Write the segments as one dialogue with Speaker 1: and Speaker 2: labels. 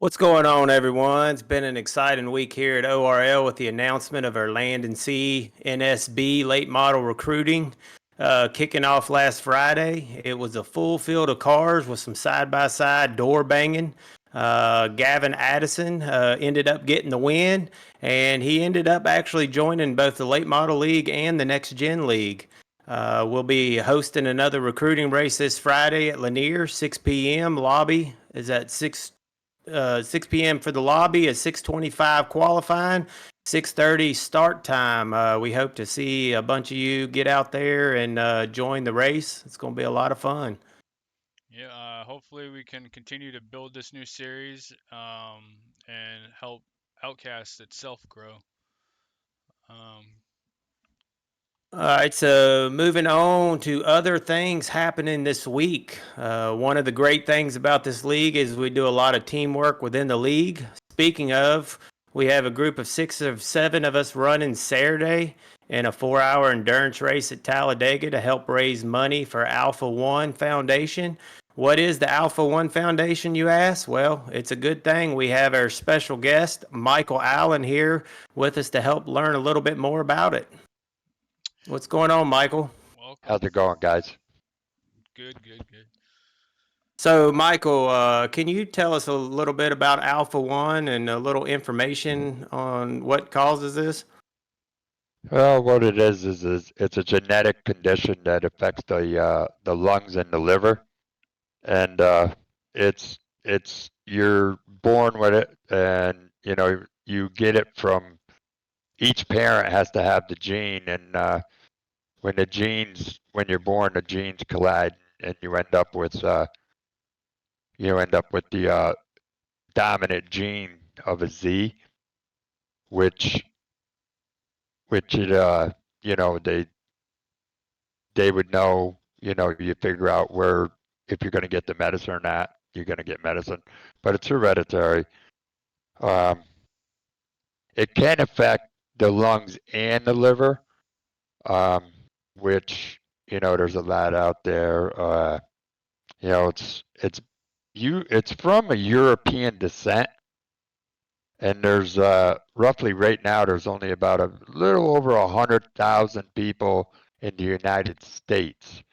Speaker 1: What's going on, everyone? It's been an exciting week here at ORL with the announcement of our Land and Sea NSB late model recruiting kicking off last Friday. It was a full field of cars with some side by side door banging. Gavin Addison ended up getting the win, and he ended up actually joining both the late model league and the next gen league. We'll be hosting another recruiting race this Friday at Lanier, 6 p.m. Lobby is at 6 p.m. for the lobby, at 6:25 qualifying, 6:30 start time. We hope to see a bunch of you get out there and join the race. It's going to be a lot of fun.
Speaker 2: Yeah, hopefully we can continue to build this new series and help Outcast itself grow. Um,
Speaker 1: All right, so moving on to other things happening this week. One of the great things about this league is we do a lot of teamwork within the league. Speaking of, we have a group of 6 or 7 of us running Saturday in a 4-hour endurance race at Talladega to help raise money for Alpha One Foundation. What is the Alpha One Foundation, you ask? Well, it's a good thing we have our special guest, Michael Allen, here with us to help learn a little bit more about it. What's going on, Michael?
Speaker 2: Welcome.
Speaker 3: How's it going, guys?
Speaker 2: Good, good, good.
Speaker 1: So, Michael, can you tell us a little bit about Alpha One and a little information on what causes this?
Speaker 3: Well, what it is it's a genetic condition that affects the lungs and the liver, and it's you're born with it, and you get it from each parent has to have the gene, and when you're born, the genes collide, and you end up with the dominant gene of a Z, which which it they would know, you figure out where, if you're going to get the medicine or not, you're going to get medicine. But it's hereditary. Um, it can affect the lungs and the liver, um, which, there's a lot out there. It's from a European descent, and there's roughly right now there's only about a little over 100,000 people in the United States,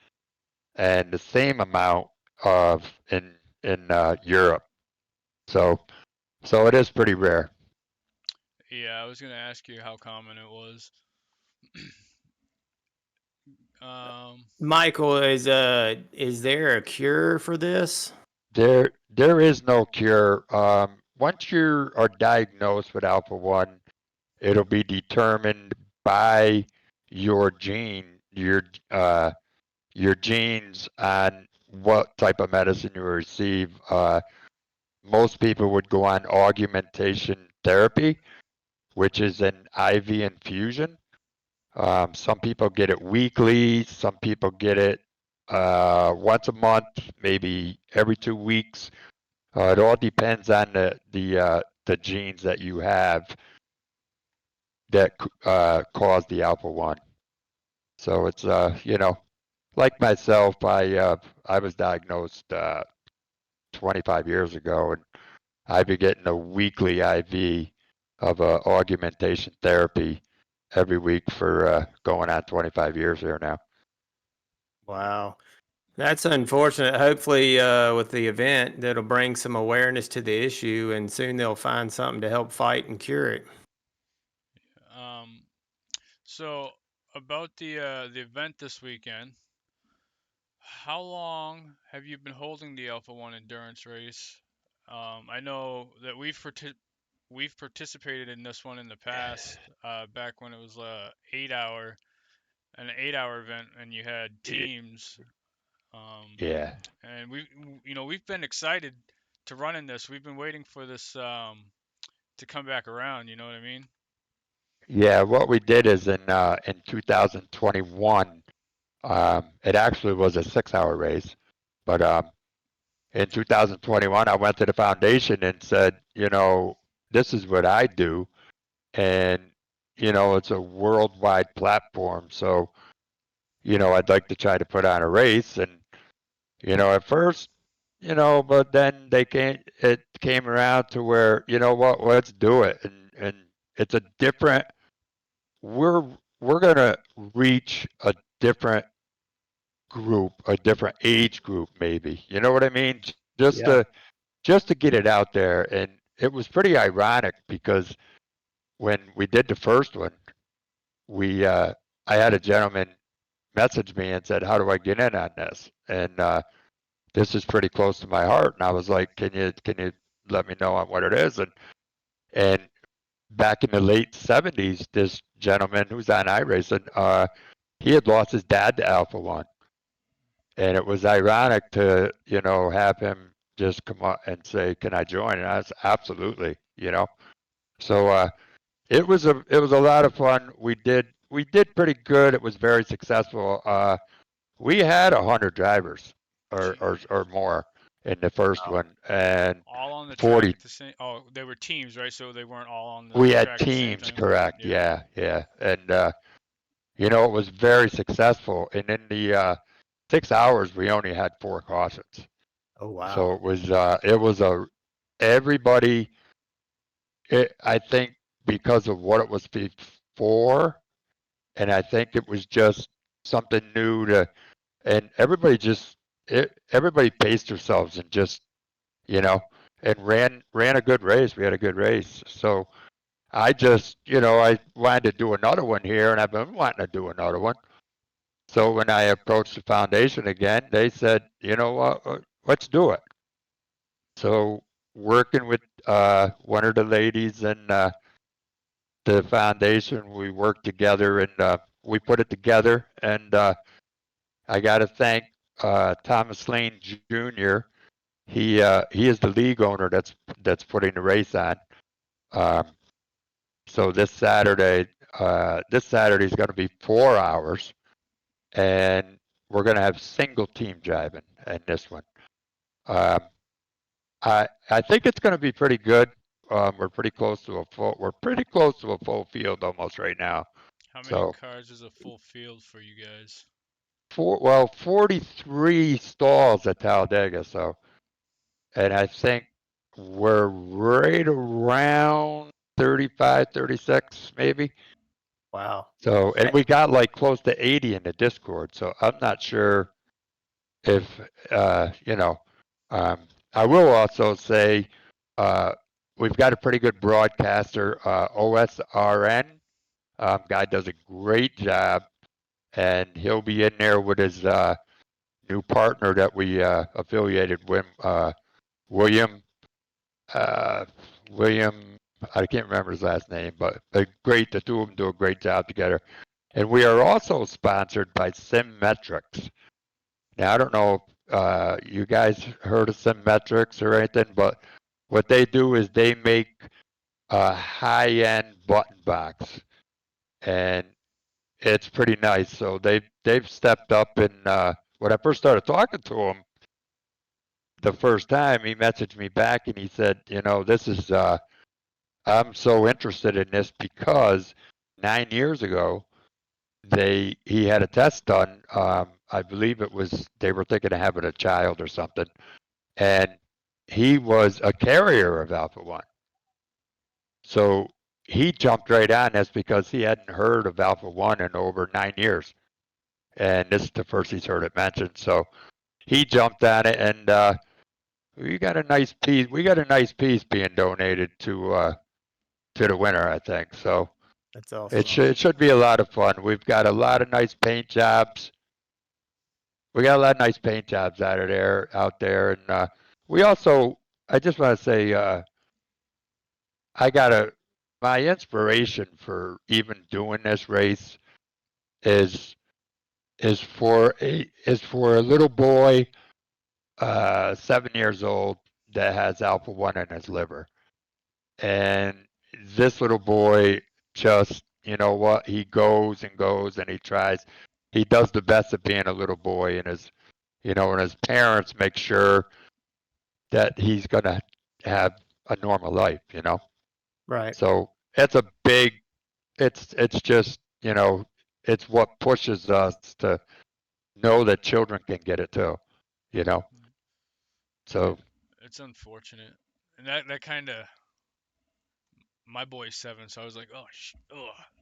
Speaker 3: and the same amount of in Europe. So so it is pretty rare.
Speaker 2: Yeah, I was gonna ask you how common it was. um,
Speaker 1: Michael, is there a cure for this?
Speaker 3: There is no cure. Once you are diagnosed with alpha one, it'll be determined by your uh, your genes on what type of medicine you receive. Most people would go on augmentation therapy, which is an IV infusion. Some people get it weekly. Some people get it once a month, maybe every 2 weeks. It all depends on the genes that you have that cause the alpha one. So it's like myself, I was diagnosed 25 years ago, and I've been getting a weekly IV of augmentation therapy every week for going on 25 years here now.
Speaker 1: Wow. That's unfortunate. Hopefully, with the event, that'll bring some awareness to the issue, and soon they'll find something to help fight and cure it.
Speaker 2: um, so about the event this weekend, how long have you been holding the Alpha One endurance race? I know that we've participated in this one in the past, back when it was an 8-hour event, and you had teams. Um,
Speaker 3: Yeah.
Speaker 2: and we've been excited to run in this. We've been waiting for this to come back around. You know what I mean?
Speaker 3: Yeah, what we did is in 2021, it actually was a 6-hour race, but in 2021, I went to the foundation and said, this is what I do, and it's a worldwide platform, so I'd like to try to put on a race, and at first, but then it came around to where, you know what, let's do it. And it's a different, we're, we're going to reach a different group, a different age group, maybe. You know what I mean?
Speaker 1: Yeah.
Speaker 3: Just to get it out there. And it was pretty ironic because when we did the first one, I had a gentleman message me and said, "How do I get in on this?" And this is pretty close to my heart. And I was like, "Can you let me know on what it is?" And back in the late '70s, this gentleman who's on iRacing, he had lost his dad to Alpha One, and it was ironic to have him just come up and say, "Can I join?" And I was absolutely. So it was a lot of fun. We did pretty good. It was very successful. We had 100 drivers or more in the first
Speaker 1: Wow.
Speaker 3: one, and
Speaker 2: All on the track
Speaker 3: 40.
Speaker 2: at the same. Oh, they were teams, right? So they weren't all on the
Speaker 3: We had
Speaker 2: track at the same
Speaker 3: teams,
Speaker 2: time.
Speaker 3: correct?
Speaker 2: Yeah.
Speaker 3: Yeah, yeah, and it was very successful. And in the 6 hours, we only had 4 cautions,
Speaker 1: Oh
Speaker 3: so
Speaker 1: wow.
Speaker 3: it was a everybody. I think because of what it was before, and I think it was just something new and everybody paced themselves and just you know and ran a good race. We had a good race, so I wanted to do another one here, and I've been wanting to do another one. So when I approached the foundation again, they said, you know what, let's do it. So working with one of the ladies in the foundation, we worked together, and we put it together. And I got to thank Thomas Lane Jr. He is the league owner that's putting the race on. Um, so this Saturday is going to be 4 hours, and we're going to have single team driving in this one. Um, I think it's going to be pretty good. We're pretty close to a full field almost right now.
Speaker 2: How many
Speaker 3: So
Speaker 2: cars is a full field for you guys?
Speaker 3: 43 stalls at Talladega. So, and I think we're right around 35, 36 maybe.
Speaker 1: Wow.
Speaker 3: So, and
Speaker 1: Eh,
Speaker 3: we got like close to 80 in the Discord. So I'm not sure if, you know, um, I will also say we've got a pretty good broadcaster, OSRN. Guy does a great job, and he'll be in there with his new partner that we affiliated with, William. Uh, William, I can't remember his last name, but great. The two of them do a great job together. And we are also sponsored by Symmetrics. Now, I don't know if you guys heard of Symmetrics or anything, but what they do is they make a high-end button box, and it's pretty nice. So they've stepped up. And when I first started talking to him the first time, he messaged me back and he said, this is I'm so interested in this because 9 years ago he had a test done. I believe they were thinking of having a child or something, and he was a carrier of Alpha One. So he jumped right on this because he hadn't heard of Alpha One in over 9 years, and this is the first he's heard it mentioned. So he jumped on it, and we got a nice piece. We got a nice piece being donated to the winner, I think. So
Speaker 1: That's
Speaker 3: it
Speaker 1: awesome.
Speaker 3: should be a lot of fun. We've got a lot of nice paint jobs. We got a lot of nice paint jobs out there, and we also. I just want to say, I got my inspiration for even doing this race is is for a little boy, 7 years old, that has Alpha One in his liver, and this little boy just, you know what, he goes and goes and he tries. He does the best of being a little boy, and his parents make sure that he's gonna have a normal life.
Speaker 1: Right.
Speaker 3: So it's just, it's what pushes us to know that children can get it too, you know. So
Speaker 2: It's unfortunate, and that kind of my boy's 7, so I was like, oh,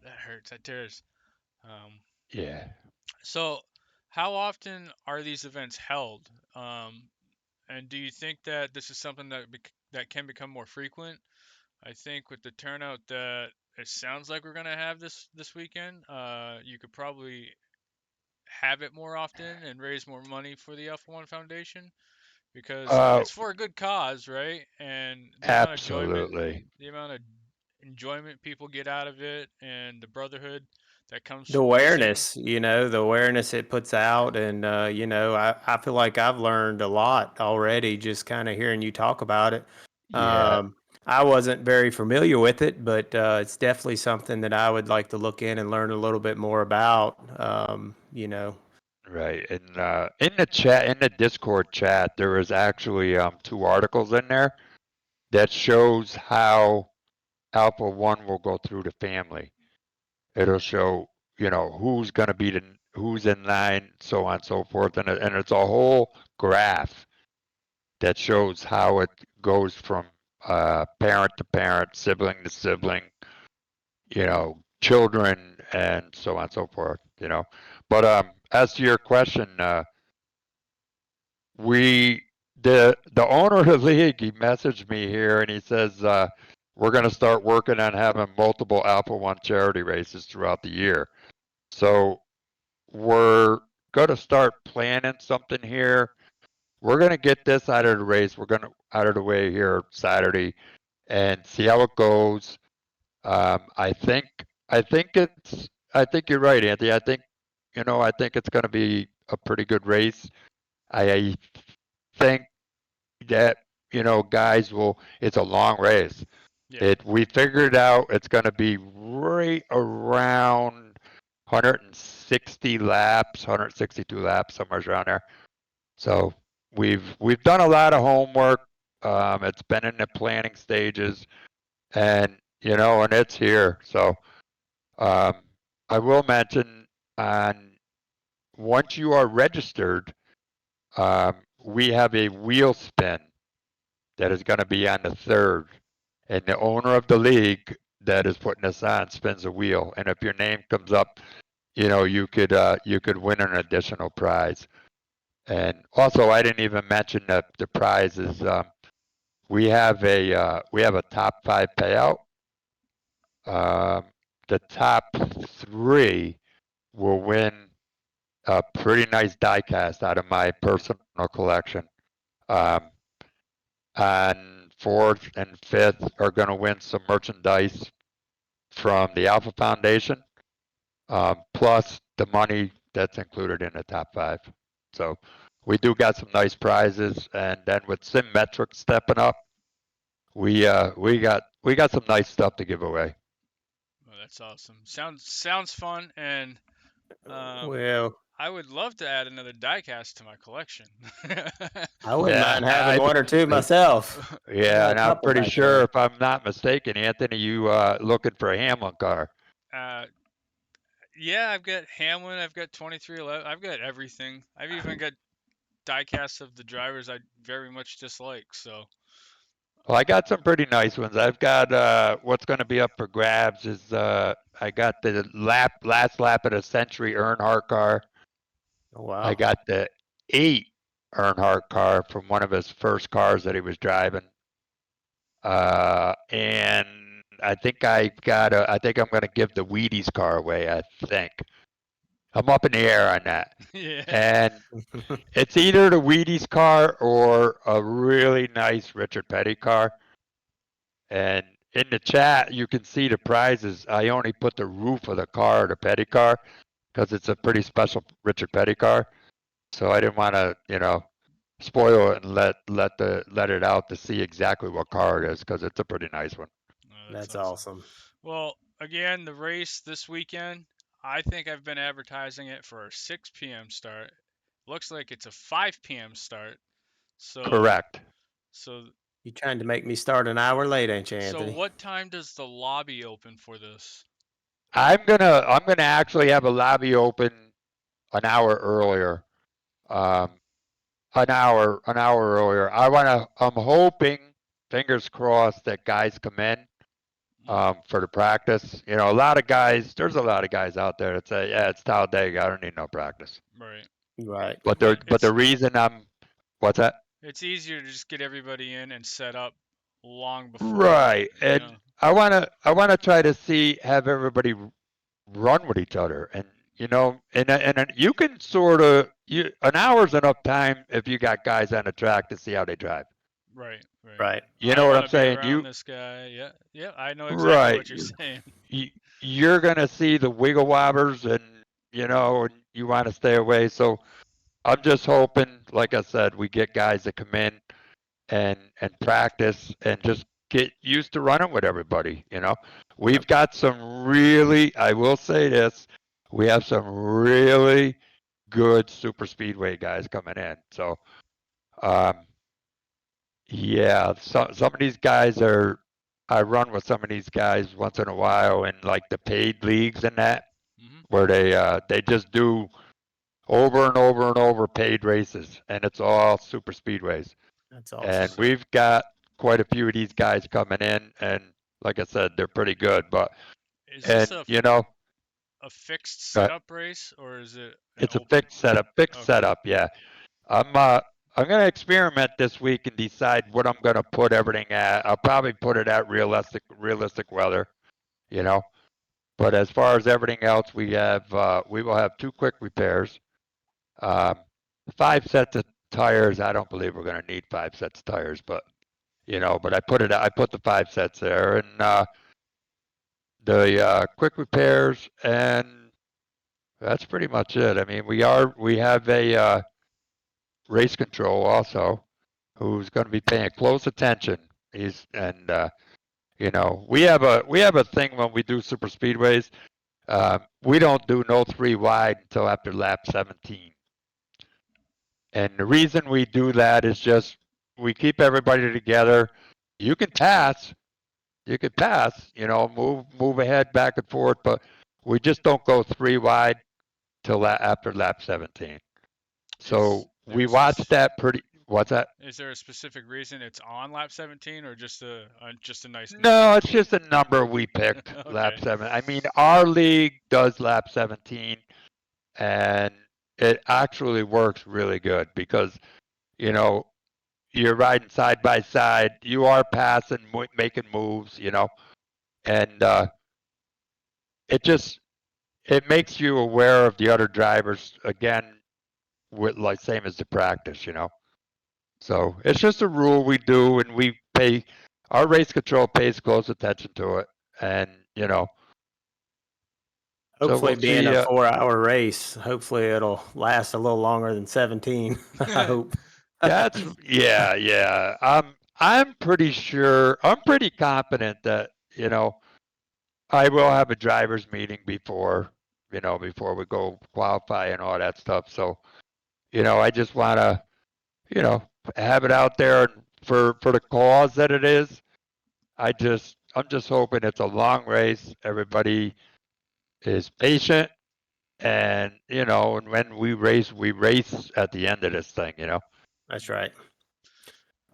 Speaker 2: that hurts, that tears. Um,
Speaker 3: yeah.
Speaker 2: so how often are these events held? And do you think that this is something that can become more frequent? I think with the turnout that it sounds like we're gonna have this weekend, you could probably have it more often and raise more money for the Alpha One Foundation because
Speaker 3: Uh,
Speaker 2: it's for a good cause, right? And
Speaker 3: Absolutely.
Speaker 2: the amount of enjoyment people get out of it, and the brotherhood that comes
Speaker 1: The
Speaker 2: from racing.
Speaker 1: awareness, the awareness it puts out. And, I feel like I've learned a lot already just kind of hearing you talk about it.
Speaker 3: Yeah.
Speaker 1: Um, I wasn't very familiar with it, but it's definitely something that I would like to look in and learn a little bit more about.
Speaker 3: Right. And in the chat, in the Discord chat, there is actually 2 articles in there that shows how Alpha One will go through the family. It'll show, who's going to be who's in line, so on and so forth, and it's a whole graph that shows how it goes from parent to parent, sibling to sibling, children, and so on and so forth. But as to your question, we the owner of the league, he messaged me here and he says we're going to start working on having multiple Alpha One charity races throughout the year. So we're going to start planning something here. We're going to get this out of the race. We're going to out of the way here Saturday and see how it goes. I think I think you're right, Anthony. I think it's going to be a pretty good race. I think that guys will. It's a long race.
Speaker 2: Yeah,
Speaker 3: We figured out it's going to be right around 160 laps, 162 laps, somewhere around there. So we've done a lot of homework. It's been in the planning stages, and and it's here. So um, I will mention on once you are registered, we have a wheel spin that is going to be on the 3rd, and the owner of the league that is putting this on spins a wheel, and if your name comes up, you could win an additional prize. And also, I didn't even mention that the prizes. We have a top 5 payout. Um, the top 3 will win a pretty nice diecast out of my personal collection. Um, and 4th and 5th are going to win some merchandise from the Alpha Foundation, plus the money that's included in the top 5. So we do got some nice prizes, and then with Symmetric stepping up, we got some nice stuff to give away.
Speaker 2: well, that's awesome. Sounds fun, and um,
Speaker 1: Well,
Speaker 2: I would love to add another diecast to my collection.
Speaker 1: I wouldn't
Speaker 3: Yeah,
Speaker 1: mind having one or two myself. I
Speaker 3: yeah,
Speaker 1: got a
Speaker 3: and I'm
Speaker 1: couple
Speaker 3: pretty
Speaker 1: back
Speaker 3: sure,
Speaker 1: there.
Speaker 3: if I'm not mistaken, Anthony, you looking for a Hamlin car.
Speaker 2: uh, yeah, I've got Hamlin, I've got 2311, I've got everything. I've even got diecasts of the drivers I very much dislike. So
Speaker 3: Well, I got some pretty nice ones. I've got what's going to be up for grabs is I got the last lap of the century Earnhardt car.
Speaker 1: Oh,
Speaker 3: I
Speaker 1: wow.
Speaker 3: got the 8 Earnhardt car from one of his first cars that he was driving. And I think I'm going to give the Wheaties car away. I think I'm up in the air on that.
Speaker 2: yeah,
Speaker 3: And it's either the Wheaties car or a really nice Richard Petty car. And in the chat, you can see the prizes. I only put the roof of the car, the Petty car, because it's a pretty special Richard Petty car. So I didn't want to, spoil it and let it out to see exactly what car it is, because it's a pretty nice one.
Speaker 2: oh, that's
Speaker 1: That's
Speaker 2: awesome.
Speaker 1: awesome.
Speaker 2: Well, again, the race this weekend, I think I've been advertising it for a 6 p.m. start. Looks like it's a 5 p.m. start. So,
Speaker 3: Correct.
Speaker 2: so,
Speaker 1: You trying to make me start an hour late, ain't you,
Speaker 2: so,
Speaker 1: Anthony?
Speaker 2: what time does the lobby open for this?
Speaker 3: I'm gonna actually have a lobby open an hour earlier. Um, an hour earlier. I'm hoping, fingers crossed, that guys come in for the practice. You know, there's a lot of guys out there that say, yeah, it's Talladega, I don't need no practice.
Speaker 2: Right.
Speaker 1: Right.
Speaker 3: But
Speaker 2: It's
Speaker 3: the reason what's that?
Speaker 2: it's easier to just get everybody in and set up long before,
Speaker 3: Right.
Speaker 2: you
Speaker 3: And
Speaker 2: know.
Speaker 3: I wanna try to have everybody run with each other, and you know, and you can sort of an hour's enough time if you got guys on the track to see how they drive.
Speaker 2: Right, right.
Speaker 1: Right.
Speaker 3: You
Speaker 2: I
Speaker 3: know what
Speaker 2: want
Speaker 3: I'm
Speaker 2: to be
Speaker 3: saying?
Speaker 2: around this guy. Yeah, yeah. I know exactly
Speaker 3: Right.
Speaker 2: what you're saying.
Speaker 3: You're gonna see the wiggle wobbers, and you know, and you want to stay away. So I'm just hoping, like I said, we get guys that come in and practice and just get used to running with everybody. You know, we've got some really, I will say this, we have some really good super speedway guys coming in. So, yeah, some of these guys are. I run with some of these guys once in a while in like the paid leagues and that,
Speaker 2: Hmm.
Speaker 3: where they just do over and over and over paid races, and it's all super speedways.
Speaker 1: That's
Speaker 3: And
Speaker 1: awesome.
Speaker 3: we've got quite a few of these guys coming in, and like I said, they're pretty good. But
Speaker 2: Is this
Speaker 3: and you know,
Speaker 2: a fixed
Speaker 3: uh,
Speaker 2: setup race or is it an
Speaker 3: it's a
Speaker 2: open?
Speaker 3: fixed setup. Fixed
Speaker 2: Okay.
Speaker 3: setup. Yeah, I'm uh I'm gonna experiment this week and decide what I'm gonna put everything at. I'll probably put it at realistic weather. You know, but as far as everything else, we will have two quick repairs. Um, 5 sets of tires. I don't believe we're gonna need 5 sets of tires, but you know, but I put the 5 sets there, and the quick repairs, and that's pretty much it. I mean, we have a race control also who's going to be paying close attention. He's and you know, we have a thing when we do super speedways. We don't do no 3 wide until after lap 17, and the reason we do that is just we keep everybody together. You can pass, you know, move ahead back and forth, but we just don't go 3 wide till after lap 17.
Speaker 2: Is
Speaker 3: So
Speaker 2: there
Speaker 3: we watched that pretty. What's that?
Speaker 2: is there a specific reason it's on lap 17 or just a nice
Speaker 3: No,
Speaker 2: number?
Speaker 3: it's just a number we picked, lap
Speaker 2: Okay.
Speaker 3: 7. I mean, our league does lap 17, and it actually works really good because, you know, you're riding side by side, you are passing, making moves, you know, and it just it makes you aware of the other drivers again, with like same as the practice, you know. So it's just a rule we do, and we pay our race control pays close attention to it, and you know, so
Speaker 1: Hopefully,
Speaker 3: we'll
Speaker 1: being
Speaker 3: see.
Speaker 1: a 4-hour race, hopefully it'll last a little longer than 17. I hope.
Speaker 3: That's yeah. I'm pretty sure. I'm pretty confident that you know I will have a drivers meeting before before we go qualify and all that stuff. So you know, I just want to you know have it out there for the cause that it is. I'm just hoping it's a long race. Everybody is patient, and you know, and when we race at the end of this thing. You know.
Speaker 1: That's right.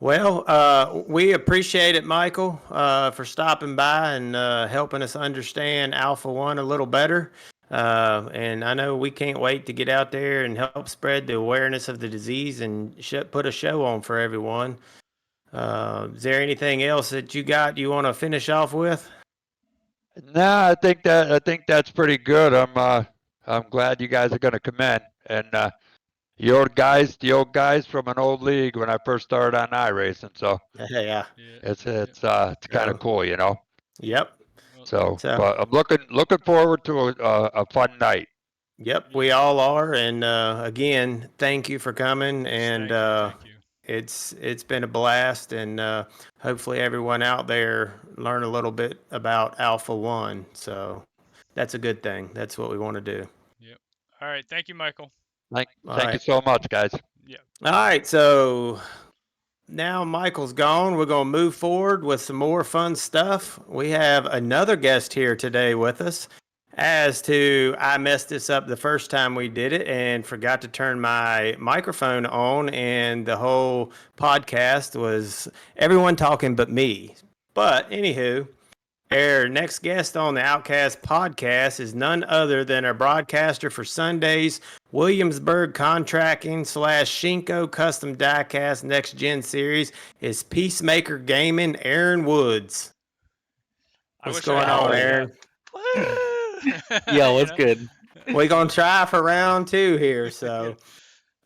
Speaker 1: Well, we appreciate it, Michael, for stopping by and helping us understand Alpha One a little better. And I know we can't wait to get out there and help spread the awareness of the disease and put a show on for everyone. Is there anything else that you want to finish off with?
Speaker 3: No, I think that's pretty good. I'm glad you guys are going to come in, and the old guys from an old league when I first started on iRacing. So
Speaker 1: Yeah.
Speaker 2: Yeah. Yep.
Speaker 3: it's kind of
Speaker 1: So,
Speaker 3: cool, you know.
Speaker 1: yep.
Speaker 2: Well,
Speaker 3: So,
Speaker 1: So,
Speaker 3: but I'm looking forward to a fun night.
Speaker 1: yep,
Speaker 2: yeah.
Speaker 1: we all are. And again, thank you for coming.
Speaker 2: Yes,
Speaker 1: And
Speaker 2: thank you. Thank you.
Speaker 1: it's been a blast. And hopefully, everyone out there learn a little bit about Alpha One. So that's a good thing. That's what we want to do.
Speaker 2: Yep. All right. Thank you, Michael.
Speaker 1: All
Speaker 3: Thank you
Speaker 1: right.
Speaker 3: so much, guys.
Speaker 2: Yeah.
Speaker 1: All right. So now Michael's gone. We're going to move forward with some more fun stuff. We have another guest here today with us. As to, I messed this up the first time we did it and forgot to turn my microphone on, and the whole podcast was everyone talking but me. But anywho, our next guest on the Outcast Podcast is none other than our broadcaster for Sundays, Williamsburg Contracting / Shinko Custom Diecast Next Gen Series is PeaceMaker Gaming, Aaron Woods.
Speaker 2: I
Speaker 1: What's
Speaker 2: wish I
Speaker 1: going
Speaker 2: had
Speaker 1: on,
Speaker 2: like
Speaker 1: Aaron?
Speaker 4: Yo,
Speaker 2: you
Speaker 4: what's
Speaker 2: know?
Speaker 4: good?
Speaker 1: We're gonna try for round two here. So,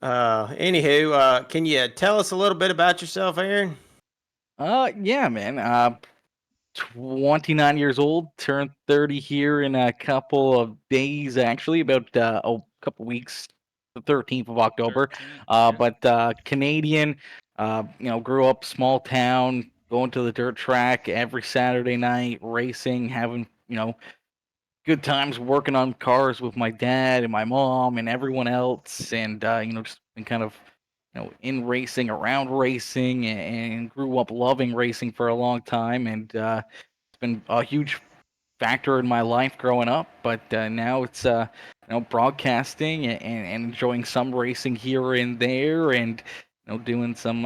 Speaker 1: anywho, can you tell us a little bit about yourself, Aaron?
Speaker 4: Yeah, man. 29 years old, turned 30 here in a couple of days, actually, about a couple weeks, the 13th of October.
Speaker 2: 13. Yeah.
Speaker 4: But Canadian, grew up small town, going to the dirt track every Saturday night, racing, having, good times working on cars with my dad and my mom and everyone else, and just been kind of in racing, around racing, and grew up loving racing for a long time, and it's been a huge factor in my life growing up. But now it's broadcasting and enjoying some racing here and there, and doing some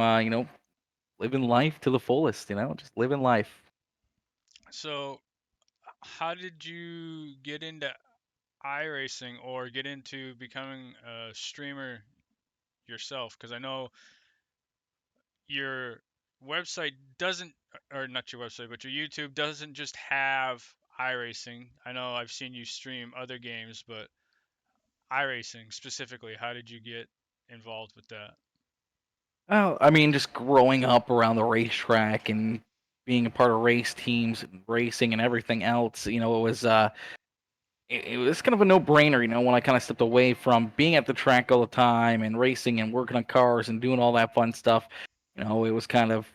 Speaker 4: living life to the fullest. Just living life.
Speaker 2: So, how did you get into iRacing or get into becoming a streamer yourself? Because I know your website doesn't, or not your website, but your YouTube doesn't just have iRacing. I know I've seen you stream other games, but iRacing specifically, how did you get involved with that?
Speaker 4: Oh, I mean, just growing up around the racetrack and being a part of race teams and racing and everything else, it was it was kind of a no-brainer, when I kind of stepped away from being at the track all the time and racing and working on cars and doing all that fun stuff. It was kind of,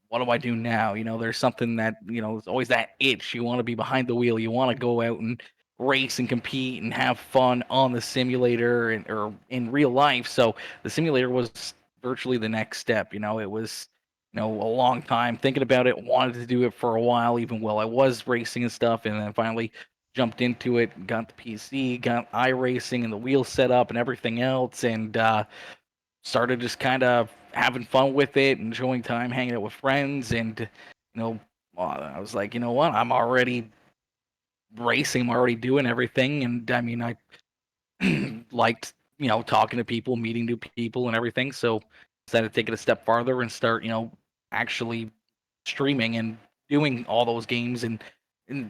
Speaker 4: what do I do now? There's something that, it's always that itch. You want to be behind the wheel. You want to go out and race and compete and have fun on the simulator or in real life. So the simulator was virtually the next step. It was, a long time thinking about it, wanted to do it for a while, even while I was racing and stuff. And then finally jumped into it, got the PC, got iRacing and the wheel set up and everything else, and started just kind of having fun with it, enjoying time, hanging out with friends, and I was like, you know what, I'm already racing, I'm already doing everything, and I mean, I liked talking to people, meeting new people, and everything, so decided to take it a step farther and start actually streaming and doing all those games. And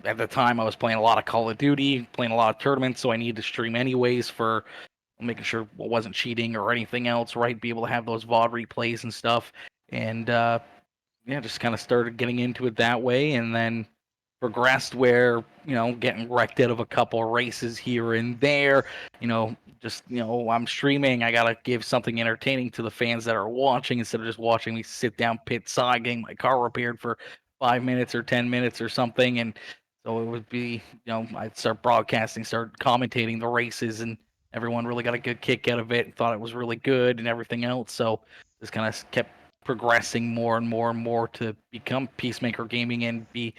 Speaker 4: at the time, I was playing a lot of Call of Duty, playing a lot of tournaments, so I needed to stream anyways for making sure I wasn't cheating or anything else, right? Be able to have those VOD replays and stuff. And yeah, just kind of started getting into it that way, and then progressed where getting wrecked out of a couple of races here and there. Just I'm streaming, I gotta give something entertaining to the fans that are watching instead of just watching me sit down pit side getting my car repaired for 5 minutes or 10 minutes or something. And so it would be I'd start broadcasting, start commentating the races, and everyone really got a good kick out of it and thought it was really good and everything else. So just kind of kept progressing more and more and more to become PeaceMaker Gaming and be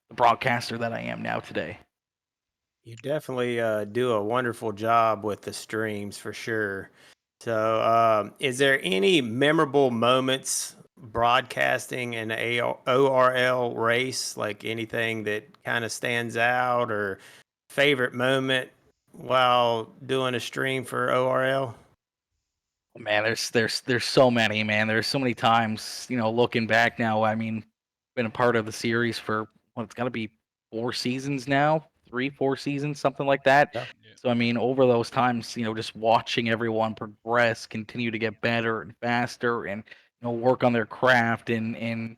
Speaker 4: the broadcaster that I am now today.
Speaker 1: You definitely do a wonderful job with the streams for sure. So, is there any memorable moments broadcasting an ORL race, like anything that kind of stands out, or favorite moment while doing a stream for ORL?
Speaker 4: Man, there's so many, man. There's so many times, looking back now. I mean, been a part of the series for it's got to be 4 seasons now, 3, 4 seasons, something like that.
Speaker 1: Yeah.
Speaker 2: Yeah.
Speaker 4: So I mean, over those times, just watching everyone progress, continue to get better and faster, and work on their craft and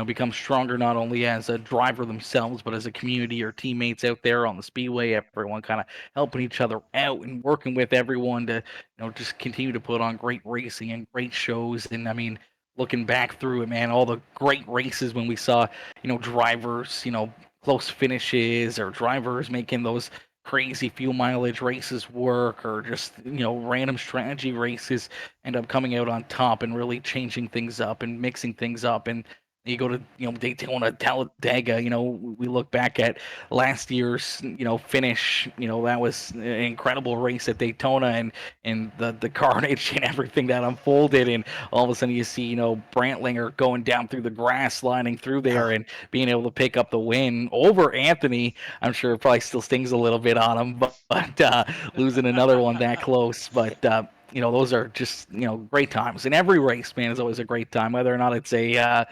Speaker 4: become stronger not only as a driver themselves, but as a community or teammates out there on the speedway. Everyone kind of helping each other out and working with everyone to just continue to put on great racing and great shows. And I mean, looking back through it, man, all the great races when we saw, drivers, close finishes or drivers making those crazy fuel mileage races work, or just, random strategy races end up coming out on top and really changing things up and mixing things up. And You go to Daytona, Talladega. We look back at last year's finish. That was an incredible race at Daytona, and the carnage and everything that unfolded, and all of a sudden you see Brantlinger going down through the grass, sliding through there, and being able to pick up the win over Anthony. I'm sure it probably still stings a little bit on him, but losing another one that close, but. Those are just great times, and every race, man, is always a great time, whether or not it's a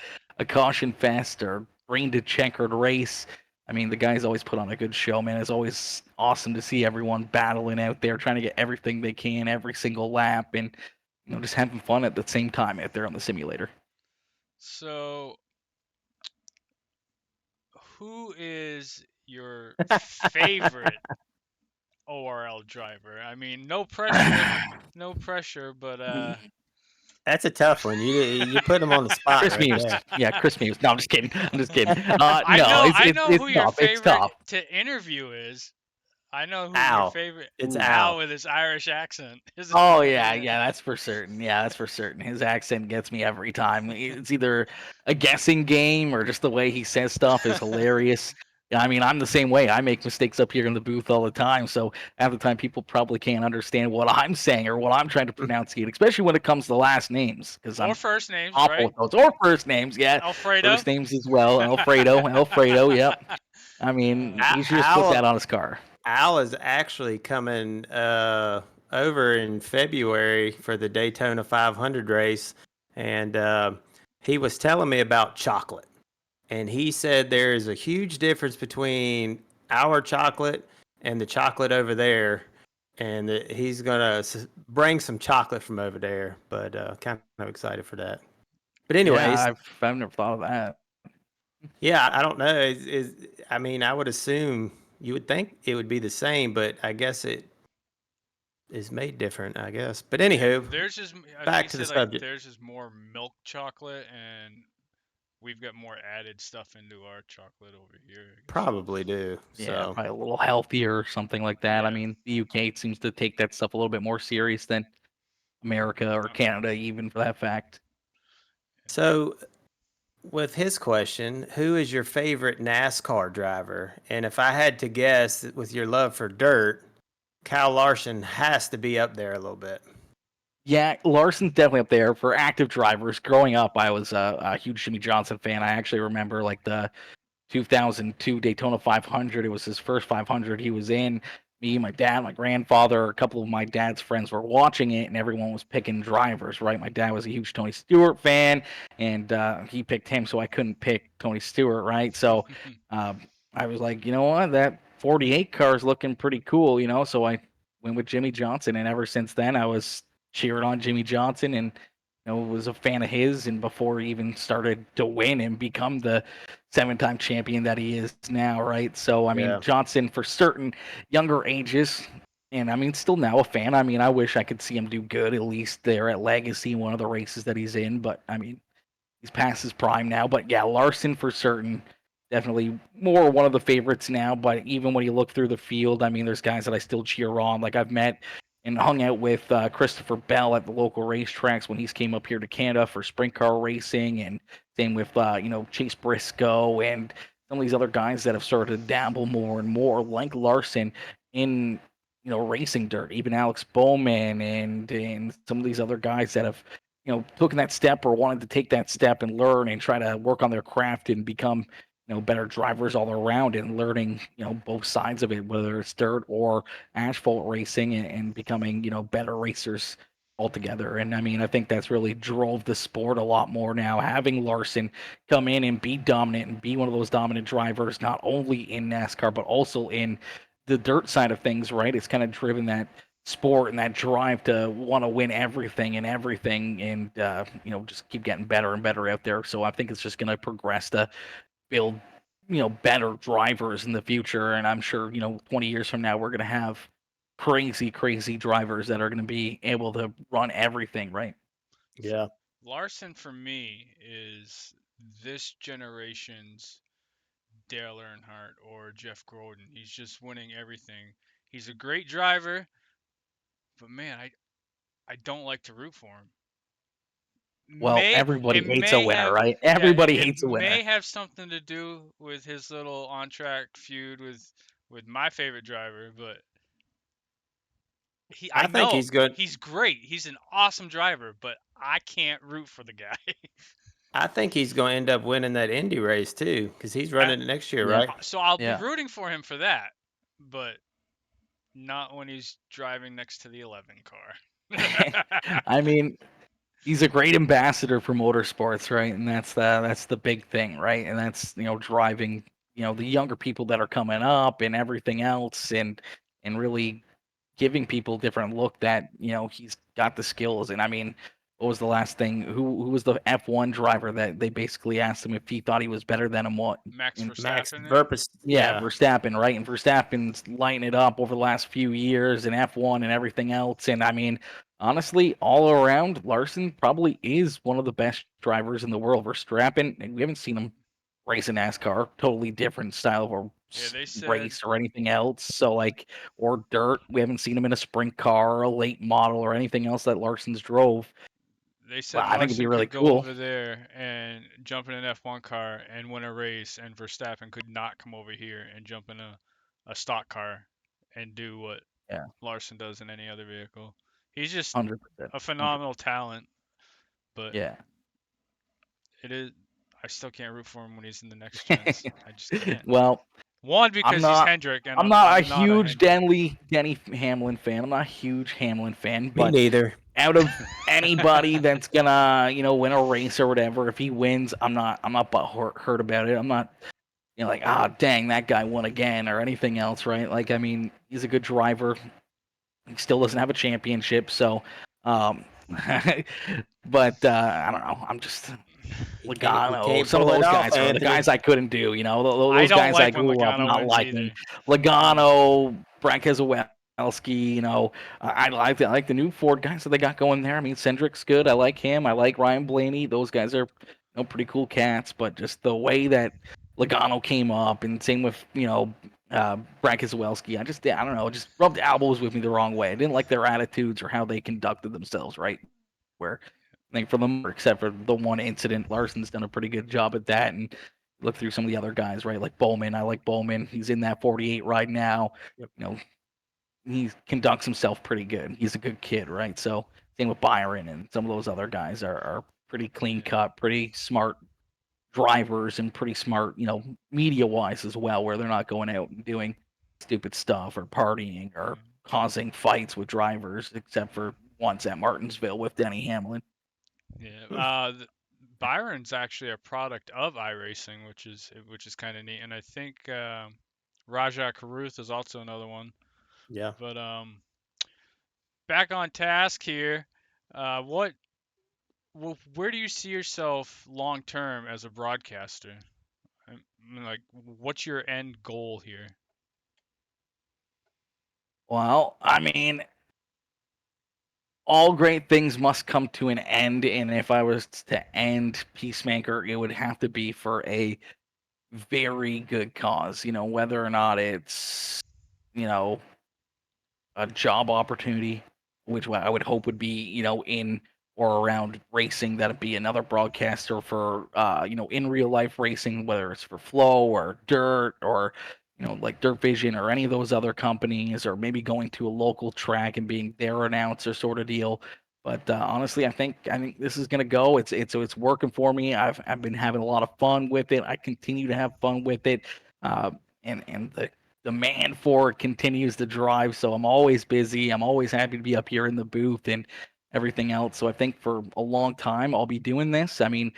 Speaker 4: caution fest or green to checkered race. I mean, the guys always put on a good show, man. It's always awesome to see everyone battling out there, trying to get everything they can every single lap, and just having fun at the same time out there on the simulator.
Speaker 2: So, who is your favorite ORL driver? I mean, no pressure, no pressure, but
Speaker 1: That's a tough one. You put him on the spot
Speaker 4: Chris
Speaker 1: right
Speaker 4: Muse.
Speaker 1: there.
Speaker 4: Yeah, Chris Muse. No, I'm just kidding. I'm just kidding.
Speaker 2: I
Speaker 4: No,
Speaker 2: know
Speaker 4: it's
Speaker 2: I
Speaker 4: it's
Speaker 2: know
Speaker 4: it's
Speaker 2: who your
Speaker 4: tough. It's
Speaker 2: favorite
Speaker 4: tough.
Speaker 2: to interview is. I know who your
Speaker 1: Al.
Speaker 2: favorite
Speaker 1: It's
Speaker 4: Ooh.
Speaker 2: Al
Speaker 1: Al.
Speaker 2: with his Irish accent.
Speaker 4: Oh yeah, that's for certain. Yeah, that's for certain. His accent gets me every time. It's either a guessing game or just the way he says stuff is hilarious. Yeah, I mean, I'm the same way. I make mistakes up here in the booth all the time, so half the time people probably can't understand what I'm saying or what I'm trying to pronunciate, especially when it comes to last names, because
Speaker 2: Or
Speaker 4: I'm
Speaker 2: first names,
Speaker 4: awful
Speaker 2: right?
Speaker 4: with those. Or first names, yeah,
Speaker 2: Alfredo.
Speaker 4: first names as well. Alfredo. Yep. I mean, he should just put that
Speaker 1: Al
Speaker 4: on his car.
Speaker 1: Al is actually coming over in February for the Daytona 500 race, and he was telling me about chocolate. And he said there is a huge difference between our chocolate and the chocolate over there, and that he's gonna bring some chocolate from over there. But kind of excited for that. But
Speaker 4: Yeah,
Speaker 1: anyways,
Speaker 4: I've never thought of that.
Speaker 1: yeah, I don't know. I mean, I would assume you would think it would be the same, but I guess it is made different. I guess. But anywho,
Speaker 2: Theirs is, he
Speaker 1: back to the
Speaker 2: said, like
Speaker 1: subject.
Speaker 2: theirs is more milk chocolate, and we've got more added stuff into our chocolate over here, I guess.
Speaker 1: Probably do.
Speaker 4: Yeah,
Speaker 1: So
Speaker 4: probably a little healthier or something like that. I
Speaker 2: Yeah.
Speaker 4: mean, the UK seems to take that stuff a little bit more serious than America or Canada, even for that fact.
Speaker 1: so with his question, who is your favorite NASCAR driver? And if I had to guess, with your love for dirt, Kyle Larson has to be up there a little bit.
Speaker 4: Yeah, Larson's definitely up there for active drivers. Growing up, I was a huge Jimmy Johnson fan. I actually remember like the 2002 Daytona 500. It was his first 500 he was in. Me, my dad, my grandfather, a couple of my dad's friends were watching it, and everyone was picking drivers, right? My dad was a huge Tony Stewart fan, and he picked him, so I couldn't pick Tony Stewart, right? So uh, I was like, you know what? That 48 car is looking pretty cool, So I went with Jimmy Johnson, and ever since then, I was cheering on Jimmy Johnson and was a fan of his, and before he even started to win and become the 7-time champion that he is now, right? So, I mean,
Speaker 1: Yeah.
Speaker 4: Johnson for certain younger ages, and I mean, still now a fan. I mean, I wish I could see him do good, at least there at Legacy, one of the races that he's in, but I mean, he's past his prime now. But yeah, Larson for certain, definitely more one of the favorites now. But even when you look through the field, I mean, there's guys that I still cheer on. Like I've met and hung out with Christopher Bell at the local racetracks when he's came up here to Canada for sprint car racing, and same with Chase Briscoe and some of these other guys that have started to dabble more and more, like Larson, in racing dirt. Even Alex Bowman and some of these other guys that have taken that step or wanted to take that step and learn and try to work on their craft and become better drivers all around, and learning both sides of it, whether it's dirt or asphalt racing, and becoming better racers altogether. And I mean, I think that's really drove the sport a lot more now, having Larson come in and be dominant and be one of those dominant drivers, not only in NASCAR but also in the dirt side of things, right? It's kind of driven that sport and that drive to want to win everything and just keep getting better and better out there. So I think it's just going to progress to build better drivers in the future, and I'm sure 20 years from now we're going to have crazy drivers that are going to be able to run everything, right?
Speaker 1: Yeah.
Speaker 2: Larson for me is this generation's Dale Earnhardt or Jeff Gordon. He's just winning everything. He's a great driver, but man, I don't like to root for him.
Speaker 4: Well,
Speaker 2: May
Speaker 4: everybody
Speaker 2: it
Speaker 4: hates a
Speaker 2: may
Speaker 4: winner,
Speaker 2: have
Speaker 4: right?
Speaker 2: yeah,
Speaker 4: Everybody
Speaker 2: it
Speaker 4: hates a winner.
Speaker 2: may have something to do with his little on-track feud with my favorite driver, but I
Speaker 1: I think
Speaker 2: know
Speaker 1: he's good.
Speaker 2: he's great. He's an awesome driver, but I can't root for the guy.
Speaker 1: I think he's going to end up winning that Indy race too, because he's running it next year,
Speaker 4: Yeah.
Speaker 1: right?
Speaker 2: So I'll be
Speaker 4: Yeah.
Speaker 2: rooting for him for that, but not when he's driving next to the 11 car.
Speaker 4: I mean, he's a great ambassador for motorsports, right? And that's the big thing, right? And that's driving the younger people that are coming up and everything else, and really giving people a different look that he's got the skills. And I mean, what was the last thing? Who was the F1 driver that they basically asked him if he thought he was better than him? What?
Speaker 2: Max
Speaker 4: And
Speaker 1: Max
Speaker 2: Verstappen,
Speaker 1: Verstappen,
Speaker 4: yeah,
Speaker 1: yeah.
Speaker 4: Verstappen, right? And Verstappen's lighting it up over the last few years in F1 and everything else. And I mean, honestly, all around, Larson probably is one of the best drivers in the world. Verstappen, and we haven't seen him race a NASCAR, totally different style of a
Speaker 2: yeah, they said
Speaker 4: race or anything else. So like, or dirt, we haven't seen him in a sprint car or a late model or anything else that Larson's drove.
Speaker 2: they
Speaker 4: Well,
Speaker 2: said
Speaker 4: I think it'd be
Speaker 2: Larson
Speaker 4: really
Speaker 2: could go
Speaker 4: cool.
Speaker 2: over there and jump in an F1 car and win a race, and Verstappen could not come over here and jump in a stock car and do what
Speaker 4: Yeah,
Speaker 2: Larson does in any other vehicle. He's just
Speaker 4: 100%.
Speaker 2: a
Speaker 4: 100.
Speaker 2: phenomenal talent, but
Speaker 4: Yeah.
Speaker 2: it is. I still can't root for him when he's in the next gens. I just can't.
Speaker 4: Well,
Speaker 2: One,
Speaker 4: I'm
Speaker 2: because he's
Speaker 4: not
Speaker 2: Hendrick, and
Speaker 4: I'm not a
Speaker 2: I'm not a
Speaker 4: huge
Speaker 2: Hendrick.
Speaker 4: Denny Hamlin fan. I'm not a huge Hamlin fan,
Speaker 1: Me
Speaker 4: but
Speaker 1: neither.
Speaker 4: out of anybody that's gonna, win a race or whatever, if he wins, I'm not hurt about it. I'm not, like, dang, that guy won again or anything else, right? Like, I mean, he's a good driver. He still doesn't have a championship, so, um, but I don't know. I'm just
Speaker 1: He
Speaker 4: Logano,
Speaker 1: can't
Speaker 4: some of
Speaker 1: pull it
Speaker 4: those
Speaker 1: off,
Speaker 4: guys are the
Speaker 1: Anthony.
Speaker 4: guys I couldn't do.
Speaker 2: I
Speaker 4: Those
Speaker 2: don't
Speaker 4: guys I
Speaker 2: like when
Speaker 4: grew up
Speaker 2: Logano
Speaker 4: not
Speaker 2: wins
Speaker 4: liking.
Speaker 2: either.
Speaker 4: Logano, Brad Keselowski. I like the new Ford guys that they got going there. I mean, Cendric's good. I like him. I like Ryan Blaney. Those guys are pretty cool cats. But just the way that Logano came up, and same with Brad Keselowski. I don't know, just rubbed elbows with me the wrong way. I didn't like their attitudes or how they conducted themselves. Right, where I think for them, except for the one incident, Larson's done a pretty good job at that. And look through some of the other guys, right? Like Bowman. I like Bowman. He's in that 48 right now.
Speaker 1: Yep.
Speaker 4: He conducts himself pretty good. He's a good kid, right? So same with Byron, and some of those other guys are pretty clean cut, pretty smart drivers, and pretty smart, media wise as well, where they're not going out and doing stupid stuff or partying or causing fights with drivers, except for once at Martinsville with Denny Hamlin.
Speaker 2: Yeah. Byron's actually a product of iRacing, which is kind of neat, and I think Raja Karuth is also another one.
Speaker 1: Yeah.
Speaker 2: But back on task here. What where do you see yourself long term as a broadcaster? I mean, like, what's your end goal here?
Speaker 4: Well, I mean, all great things must come to an end, and if I was to end PeaceMaker, it would have to be for a very good cause. Whether or not it's you know a job opportunity, which I would hope would be, in or around racing. That'd be another broadcaster for, in real life racing, whether it's for Flow or Dirt or, like Dirt Vision or any of those other companies, or maybe going to a local track and being their announcer sort of deal. But honestly, I think this is gonna go. It's working for me. I've been having a lot of fun with it. I continue to have fun with it, uh, and the demand for it continues to drive. So I'm always busy. I'm always happy to be up here in the booth and everything else. So I think for a long time I'll be doing this. I mean,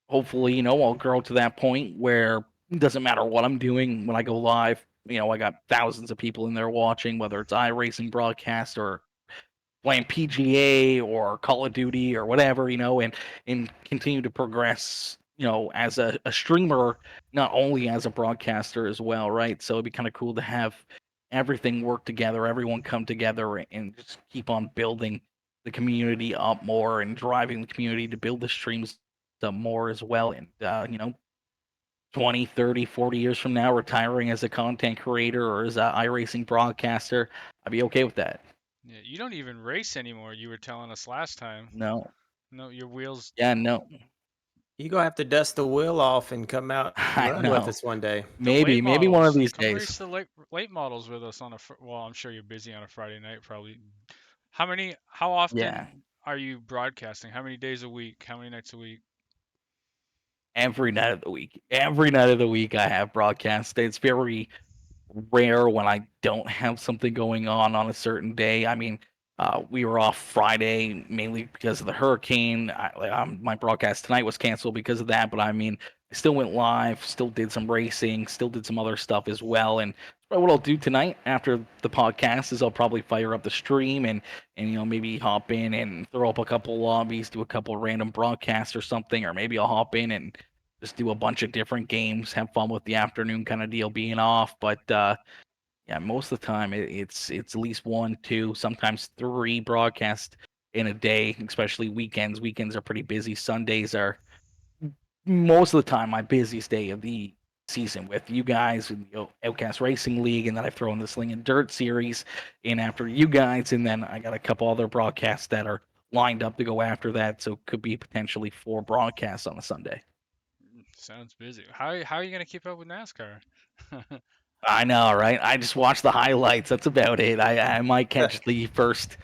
Speaker 4: hopefully, I'll grow to that point where it doesn't matter what I'm doing when I go live. I got thousands of people in there watching, whether it's iRacing broadcast or playing PGA or Call of Duty or whatever, and continue to progress, as a streamer, not only as a broadcaster as well, right? So it'd be kind of cool to have everything work together, everyone come together and just keep on building the community up more and driving the community to build the streams up more as well. And, 20, 30, 40 years from now, retiring as a content creator or as an iRacing broadcaster, I'd be okay with that.
Speaker 2: Yeah, you don't even race anymore. You were telling us last time.
Speaker 4: No.
Speaker 2: No, your wheels.
Speaker 4: Yeah, no,
Speaker 1: You gonna have to dust the wheel off and come out and
Speaker 4: I
Speaker 1: run with
Speaker 4: know.
Speaker 1: us one day.
Speaker 2: The late
Speaker 4: Maybe one of
Speaker 2: models.
Speaker 4: these
Speaker 2: Come
Speaker 4: days.
Speaker 2: race the late models with us on a. Well, I'm sure you're busy on a Friday night, probably. How many? How
Speaker 4: Yeah,
Speaker 2: often are you broadcasting? How many days a week? How many nights a week?
Speaker 4: every night of the week. Every night of the week, I have broadcast. It's very rare when I don't have something going on a certain day. I mean, we were off Friday mainly because of the hurricane. My broadcast tonight was canceled because of that, but I mean, I still went live, still did some racing, still did some other stuff as well. And what I'll do tonight after the podcast is I'll probably fire up the stream and maybe hop in and throw up a couple lobbies, do a couple random broadcasts or something, or maybe I'll hop in and just do a bunch of different games, have fun with the afternoon kind of deal being off. But yeah, most of the time it's at least one, two, sometimes three broadcasts in a day, especially weekends. Weekends are pretty busy. Sundays are most of the time my busiest day of the season with you guys with the Outcast Racing League, and then I throw in the Sling and Dirt series in after you guys, and then I got a couple other broadcasts that are lined up to go after that, so it could be potentially 4 broadcasts on a Sunday.
Speaker 2: Sounds busy. How are you gonna keep up with NASCAR?
Speaker 4: I know, right? I just watch the highlights. That's about it. I might catch the first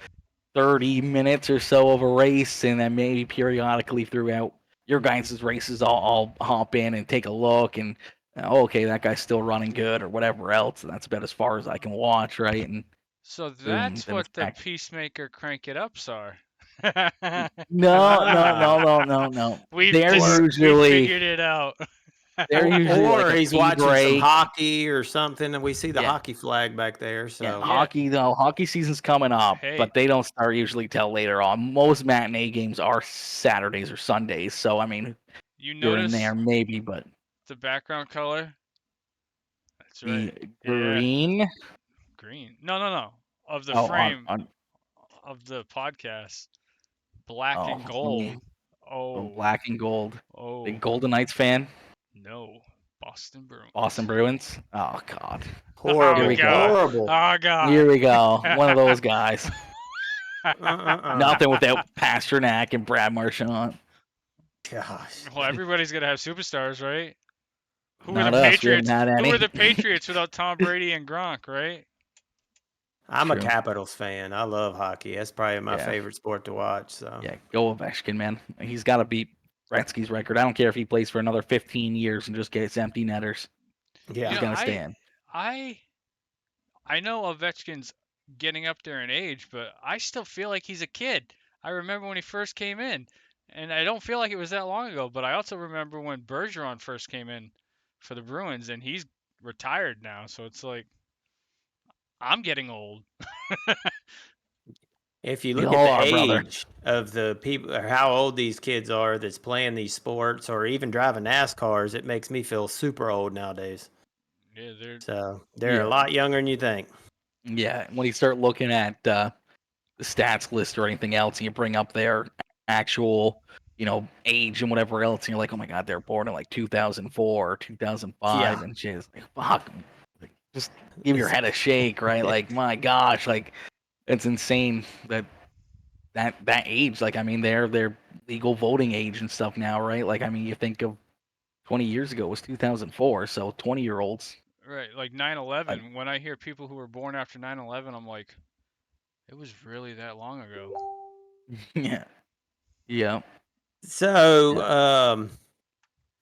Speaker 4: 30 minutes or so of a race, and then maybe periodically throughout your guys' races, I'll hop in and take a look and okay, that guy's still running good or whatever else. And that's about as far as I can watch, right? And
Speaker 2: So
Speaker 4: boom,
Speaker 2: that's
Speaker 4: then it's
Speaker 2: what the
Speaker 4: back.
Speaker 2: PeaceMaker crank it ups are.
Speaker 4: No, no, no,
Speaker 1: Ah,
Speaker 4: no, no, no.
Speaker 1: or
Speaker 2: We figured it out.
Speaker 4: They're usually like
Speaker 1: or
Speaker 4: a
Speaker 1: he's
Speaker 4: tea
Speaker 1: watching some
Speaker 4: break.
Speaker 1: hockey or something, and we see the
Speaker 4: Yeah.
Speaker 1: hockey flag back there.
Speaker 4: Yeah,
Speaker 1: So
Speaker 2: Yeah.
Speaker 4: hockey though. Hockey season's coming up,
Speaker 2: Hey,
Speaker 4: but they don't start usually till later on. Most matinee games are Saturdays or Sundays, so I mean,
Speaker 2: you
Speaker 4: you're in there
Speaker 2: notice
Speaker 4: maybe, but
Speaker 2: the background color? That's right.
Speaker 4: the
Speaker 2: Yeah,
Speaker 4: green.
Speaker 2: green. No, no, no. Of the
Speaker 4: Oh,
Speaker 2: frame
Speaker 4: on
Speaker 2: of the podcast, black
Speaker 4: oh,
Speaker 2: and
Speaker 4: let
Speaker 2: gold.
Speaker 4: me
Speaker 2: Oh,
Speaker 4: black and gold.
Speaker 2: oh,
Speaker 4: Big Golden Knights fan.
Speaker 2: no. Boston
Speaker 4: Boston
Speaker 2: Bruins.
Speaker 4: Bruins. Oh God. Here
Speaker 2: Oh
Speaker 1: horrible,
Speaker 4: we go.
Speaker 2: God.
Speaker 1: horrible.
Speaker 2: Oh
Speaker 4: Here
Speaker 2: God.
Speaker 4: we go. One of those guys.
Speaker 1: Uh.
Speaker 4: Nothing without Pasternak and Brad Marchand.
Speaker 1: Gosh,
Speaker 2: Well, everybody's gonna have superstars, right? Who were the
Speaker 4: Not us. We haven't
Speaker 2: Patriots?
Speaker 4: had
Speaker 2: Who were
Speaker 4: any.
Speaker 2: the Patriots without Tom Brady and Gronk, right?
Speaker 1: I'm a
Speaker 4: True.
Speaker 1: Capitals fan. I love hockey. That's probably my
Speaker 4: Yeah.
Speaker 1: favorite sport to watch. So
Speaker 4: Yeah. Go Ovechkin, man. He's got to beat Gretzky's record. I don't care if he plays for another 15 years and just gets empty netters.
Speaker 2: You
Speaker 4: He's
Speaker 1: yeah,
Speaker 2: know,
Speaker 4: gonna stand.
Speaker 2: I I know Ovechkin's getting up there in age, but I still feel like he's a kid. I remember when he first came in, and I don't feel like it was that long ago, but I also remember when Bergeron first came in for the Bruins, and he's retired now, so it's like I'm getting old.
Speaker 1: if you
Speaker 4: We
Speaker 1: look at
Speaker 4: all
Speaker 1: the
Speaker 4: are, brother.
Speaker 1: age of the people or how old these kids are that's playing these sports or even driving NASCARs, it makes me feel super old nowadays.
Speaker 2: Yeah, they're
Speaker 1: So they're a
Speaker 4: Yeah.
Speaker 1: lot younger than you think.
Speaker 4: Yeah. When you start looking at the stats list or anything else, and you bring up their actual, age and whatever else, and you're like, oh my god, they're born in like 2004 or 2005,
Speaker 1: Yeah,
Speaker 4: and she's like, fuck, like, just give your
Speaker 1: it's
Speaker 4: head a shake, right? Like, my gosh, like it's insane that age. Like, I mean, they're legal voting age and stuff now, right? Like, I mean, you think of 20 years ago it was 2004, so 20-year-olds.
Speaker 2: right. Like
Speaker 4: Like,
Speaker 2: 9/11. When I hear people who were born after 9/11, I'm like, it was really that long ago.
Speaker 4: yeah, yeah,
Speaker 1: so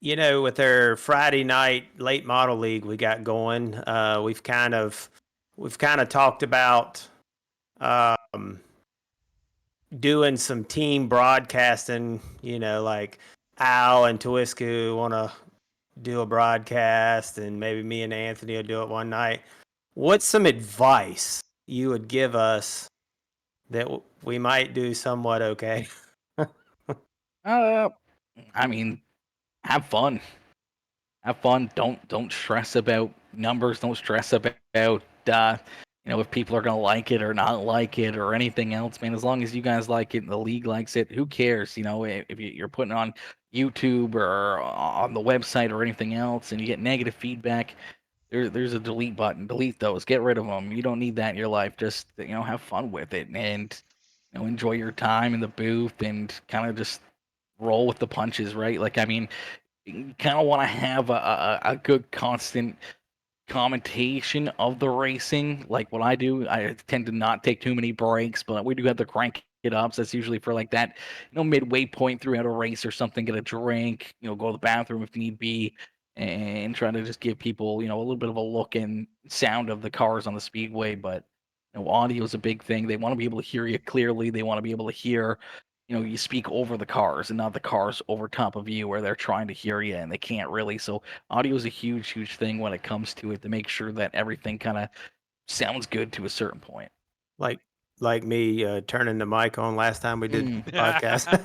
Speaker 4: yeah.
Speaker 1: with our Friday night late model league we got going, we've kind of talked about um, doing some team broadcasting. Like Al and Twisku want to do a broadcast, and maybe me and Anthony will do it one night. What's some advice you would give us that we might do somewhat okay?
Speaker 4: Uh, I mean, have fun. Have fun. Don't stress about numbers. Don't stress about if people are gonna like it or not like it or anything else, man. As long as you guys like it and the league likes it, who cares? If you're putting it on YouTube or on the website or anything else, and you get negative feedback, there's a delete button. Delete those. Get rid of them. You don't need that in your life. Just have fun with it. And enjoy your time in the booth and kind of just roll with the punches, right? Like, I mean, you kind of want to have a good constant commentation of the racing. Like what I do, I tend to not take too many breaks, but we do have to crank it up. So that's usually for like that, midway point throughout a race or something, get a drink, go to the bathroom if need be, and try to just give people, a little bit of a look and sound of the cars on the speedway. But audio is a big thing. They want to be able to hear you clearly. They want to be able to hear, you speak over the cars and not the cars over top of you where they're trying to hear you and they can't really. So audio is a huge, huge thing when it comes to it to make sure that everything kind of sounds good to a certain point.
Speaker 1: Like like me turning the mic on last time we did the podcast.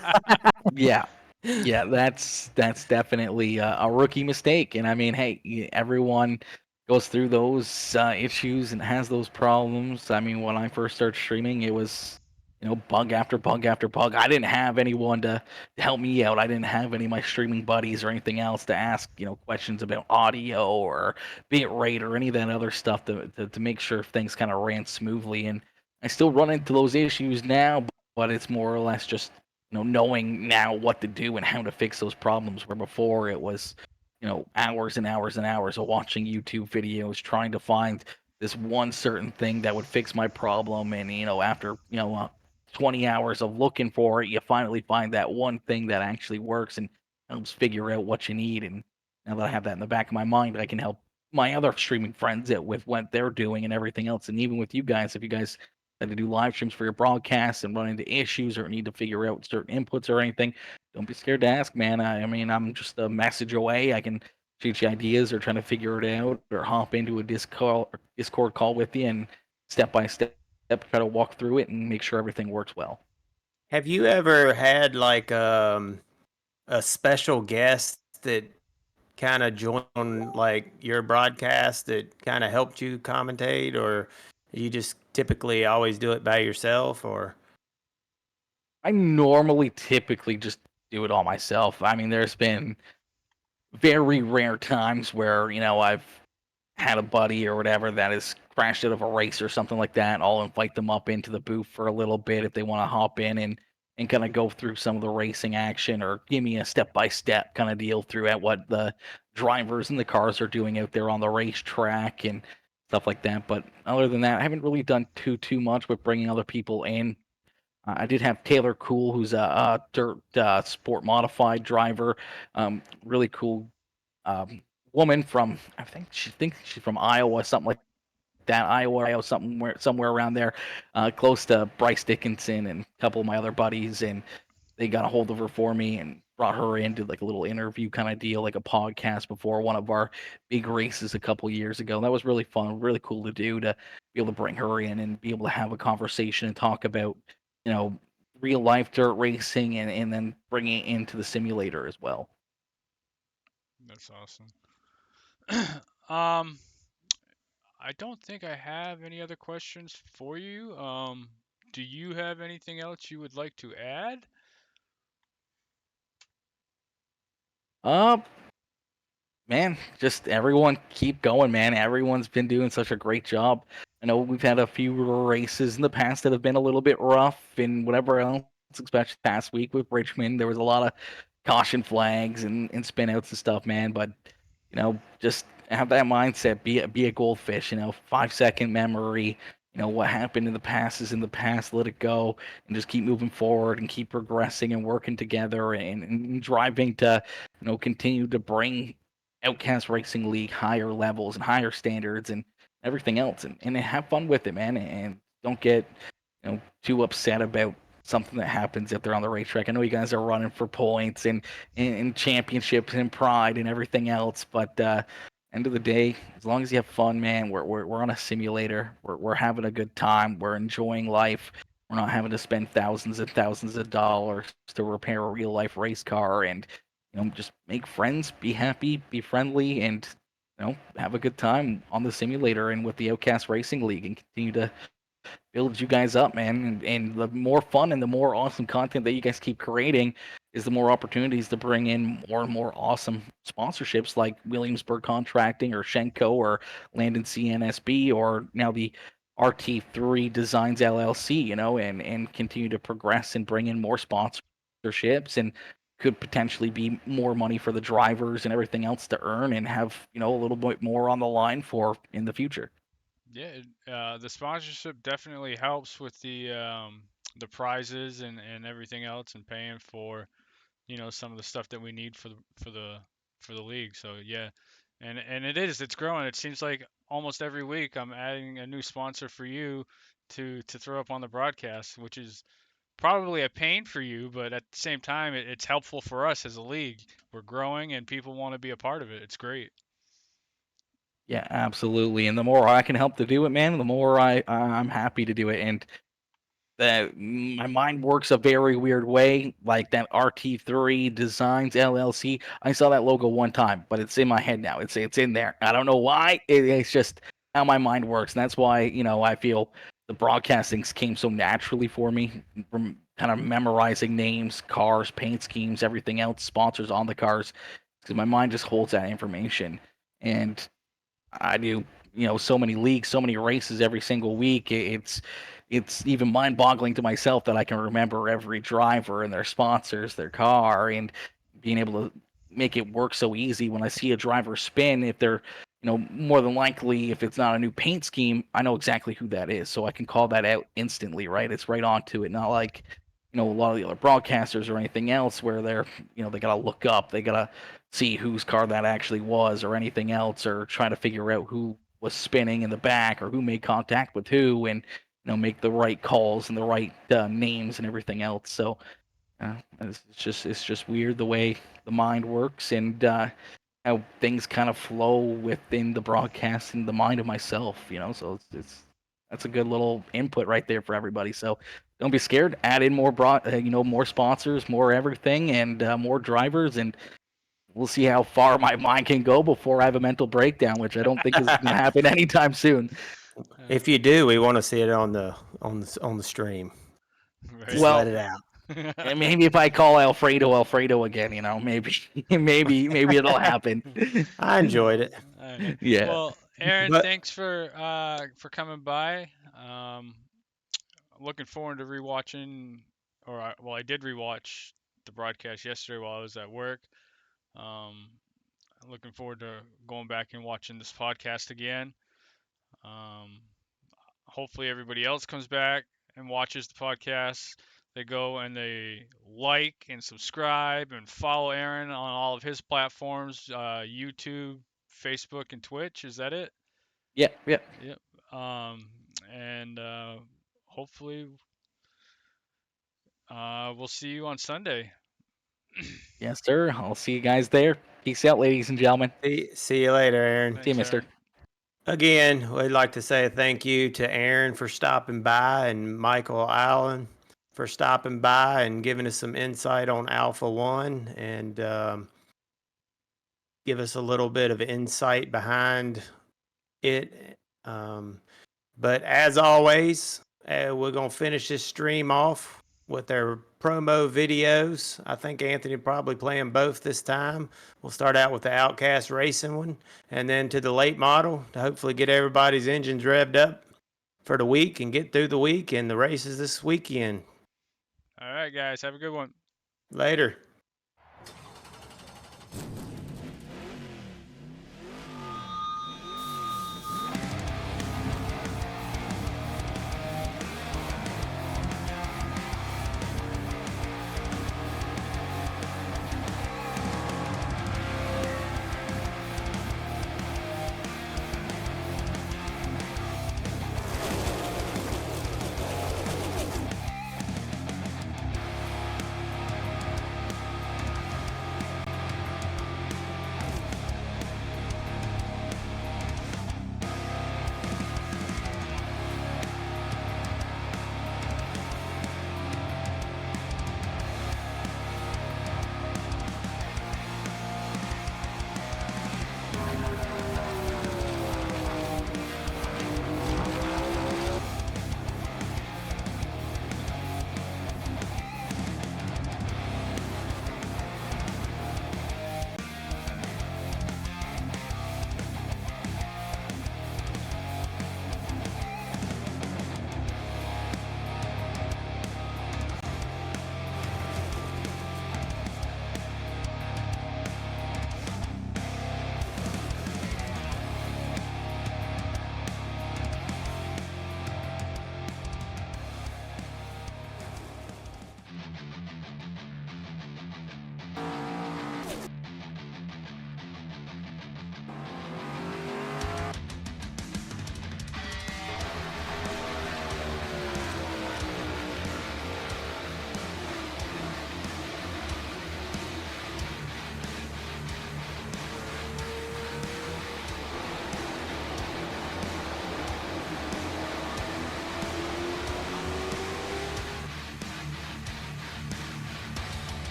Speaker 4: Yeah. Yeah, that's definitely a rookie mistake, and I mean, hey, everyone goes through those issues and has those problems. I mean, when I first started streaming, it was bug after bug after bug. I didn't have anyone to help me out. I didn't have any of my streaming buddies or anything else to ask questions about audio or bit rate or any of that other stuff to make sure things kind of ran smoothly. And I still run into those issues now, but it's more or less just knowing now what to do and how to fix those problems. Where before it was, hours and hours and hours of watching YouTube videos trying to find this one certain thing that would fix my problem. And after 20 hours of looking for it, you finally find that one thing that actually works and helps figure out what you need. And now that I have that in the back of my mind, I can help my other streaming friends out with what they're doing and everything else. And even with you guys, if you guys had to do live streams for your broadcasts and run into issues or need to figure out certain inputs or anything, don't be scared to ask, man. I mean, I'm just a message away. I can shoot you ideas or try to figure it out or hop into a Discord call with you and step by step try to walk through it and make sure everything works well.
Speaker 1: Have you ever had like a special guest that kind of joined like your broadcast that kind of helped you commentate, or you just typically always do it by yourself? Or
Speaker 4: I normally typically just do it all myself. I mean, there's been very rare times where, I've had a buddy or whatever that has crashed out of a race or something like that. I'll invite them up into the booth for a little bit if they want to hop in and kind of go through some of the racing action or give me a step by step kind of deal through at what the drivers and the cars are doing out there on the racetrack and stuff like that. But other than that, I haven't really done too much with bringing other people in. I did have Taylor Cool, who's a dirt sport modified driver, really cool woman from I think she's from Iowa, something like that. Iowa, somewhere around there, close to Bryce Dickinson and a couple of my other buddies, and they got a hold of her for me and brought her in, did like a little interview kind of deal, like a podcast before one of our big races a couple years ago. That was really fun, really cool to do, to be able to bring her in and be able to have a conversation and talk about, real life dirt racing and then bringing it into the simulator as well.
Speaker 2: That's awesome. um, I don't think I have any other questions for you. Do you have anything else you would like to add?
Speaker 4: Uh, Man, just everyone keep going, man. Everyone's been doing such a great job. I know we've had a few races in the past that have been a little bit rough and whatever else, especially past week with Richmond. There was a lot of caution flags and spin outs and stuff, man. But, just have that mindset, be a goldfish, 5 second memory. What happened in the past is in the past, let it go and just keep moving forward and keep progressing and working together and driving to, continue to bring Outcast Racing League higher levels and higher standards and everything else, and have fun with it, man. And don't get too upset about something that happens if they're on the racetrack. I know you guys are running for points and championships and pride and everything else, but end of the day, as long as you have fun, man, we're on a simulator. We're having a good time. We're enjoying life. We're not having to spend thousands and thousands of dollars to repair a real life race car and just make friends, be happy, be friendly, and have a good time on the simulator and with the Outcast Racing League, and continue to build you guys up, man. And the more fun and the more awesome content that you guys keep creating is the more opportunities to bring in more and more awesome sponsorships like Williamsburg Contracting or Schenko or Landon CNSB or now the RT3 Designs LLC, and continue to progress and bring in more sponsorships, and could potentially be more money for the drivers and everything else to earn, and have a little bit more on the line for in the future.
Speaker 2: Yeah, the sponsorship definitely helps with the prizes and everything else, and paying for some of the stuff that we need for the league. So yeah, and it's growing. It seems like almost every week I'm adding a new sponsor for you to throw up on the broadcast, which is probably a pain for you, but at the same time it's helpful for us as a league. We're growing and people want to be a part of it. It's great.
Speaker 4: Yeah, absolutely. And the more I can help to do it, man, the more I'm happy to do it. And my mind works a very weird way. Like that RT3 Designs LLC. I saw that logo one time, but it's in my head now. It's in there. I don't know why. It's just how my mind works, and that's why I feel the broadcasting came so naturally for me, from kind of memorizing names, cars, paint schemes, everything else, sponsors on the cars, because my mind just holds that information. And I do, so many leagues, so many races every single week. It's even mind-boggling to myself that I can remember every driver and their sponsors, their car, and being able to make it work so easy. When I see a driver spin, if they're, more than likely, if it's not a new paint scheme, I know exactly who that is, so I can call that out instantly, right? It's right onto it, not like, a lot of the other broadcasters or anything else where they're, they gotta look up, they gotta see whose car that actually was or anything else, or try to figure out who was spinning in the back or who made contact with who, and make the right calls and the right names and everything else. So it's just weird the way the mind works, and how things kind of flow within the broadcast and the mind of myself. So it's that's a good little input right there for everybody. So don't be scared. Add in more more sponsors, more everything, and more drivers, and we'll see how far my mind can go before I have a mental breakdown, which I don't think is going to happen anytime soon.
Speaker 1: If you do, we want to see it on the stream. Just
Speaker 2: Right.
Speaker 1: let it out.
Speaker 4: And maybe if I call Alfredo again, maybe maybe it'll happen.
Speaker 1: I enjoyed it.
Speaker 4: Yeah.
Speaker 2: Well, Aaron,
Speaker 1: But
Speaker 2: thanks for coming by. Looking forward to rewatching, I did rewatch the broadcast yesterday while I was at work. Um, Looking forward to going back and watching this podcast again. Um, Hopefully everybody else comes back and watches the podcast. They go and they like and subscribe and follow Aaron on all of his platforms, YouTube, Facebook, and Twitch. Is that it?
Speaker 4: Yeah. Yeah.
Speaker 2: Yep. And hopefully we'll see you on Sunday.
Speaker 4: Yes, sir. I'll see you guys there. Peace out, ladies and gentlemen.
Speaker 1: see you later, Aaron.
Speaker 4: See you,
Speaker 2: Thanks,
Speaker 4: mister.
Speaker 2: Aaron.
Speaker 1: Again, we'd like to say thank you to Aaron for stopping by, and Michael Allen for stopping by and giving us some insight on Alpha One, and give us a little bit of insight behind it. But as always, we're going to finish this stream off with our promo videos. I think Anthony probably playing both this time. We'll start out with the Outcast Racing one, and then to the late model to hopefully get everybody's engines revved up for the week and get through the week and the races this weekend.
Speaker 2: All right, guys. Have a good one.
Speaker 1: Later.